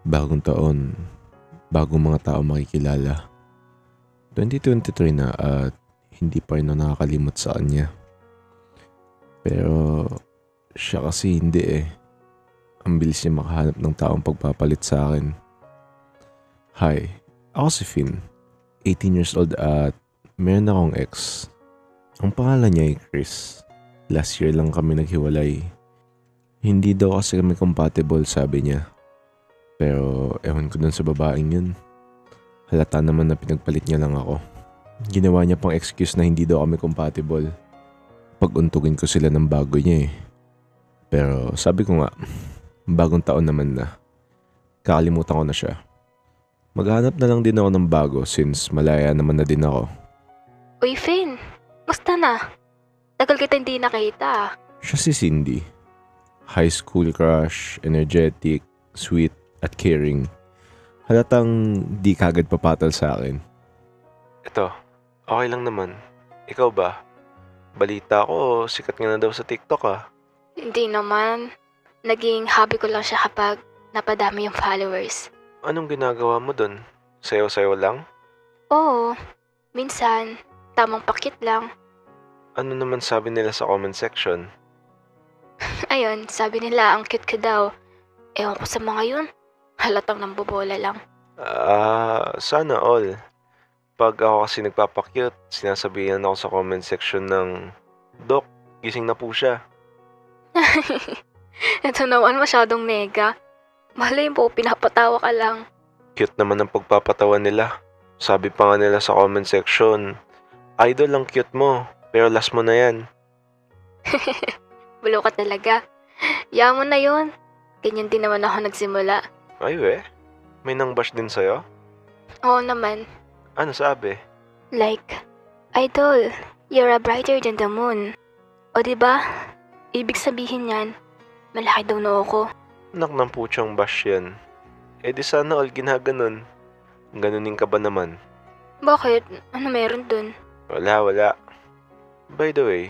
Bagong taon, bagong mga tao makikilala. 2023 na at hindi pa rin ako nakakalimot sa kanya. Pero siya kasi hindi eh. Ang bilis niya makahanap ng taong pagpapalit sa akin. Hi, ako si Finn. 18 years old at meron akong ex. Ang pangalan niya ay Chris. Last year lang kami naghiwalay. Hindi daw kasi kami compatible, sabi niya. Pero ewan ko dun sa babaeng yun. Halata naman na pinagpalit niya lang ako. Ginawa niya pang excuse na hindi daw kami compatible. Pag-untugin ko sila ng bago niya eh. Pero sabi ko nga, bagong taon naman na. Kakalimutan ko na siya. Maghanap na lang din ako ng bago since malaya naman na din ako. Uy, Finn, musta na? Tagal kita hindi nakita. Siya si Cindy. High school crush, energetic, sweet, at caring. Halatang di kagad papatal sa akin. Ito, okay lang naman. Ikaw ba? Balita ko, sikat nga na daw sa TikTok ah. Hindi naman. Naging hobby ko lang siya kapag napadami yung followers. Anong ginagawa mo dun? Sayo-sayo lang? Oo, minsan, tamang pakit lang. Ano naman sabi nila sa comment section? Ayun, sabi nila ang cute ka daw. Ewan ko sa mga yun. Halatang nambobola lang. Sana all. Pag ako kasi nagpapakyut, sinasabihan ako sa comment section ng, Dok, gising na po siya. Ito naman masyadong nega. Malay mo, pinapatawa ka lang. Cute naman ang pagpapatawa nila. Sabi pa nga nila sa comment section, Idol ang cute mo, pero last mo na yan. Bulo ka talaga. Yaman na yun. Ganyan din naman ako nagsimula. Ay we, may nang-bash din sa'yo? Oo naman. Ano sabi? Like, Idol, you're a brighter than the moon. O diba? Ibig sabihin yan, malaki daw noo ko. Anak ng putyang bash yan. Eh di sana all ginaganon. Ganunin ka ba naman? Bakit? Ano meron dun? Wala. By the way,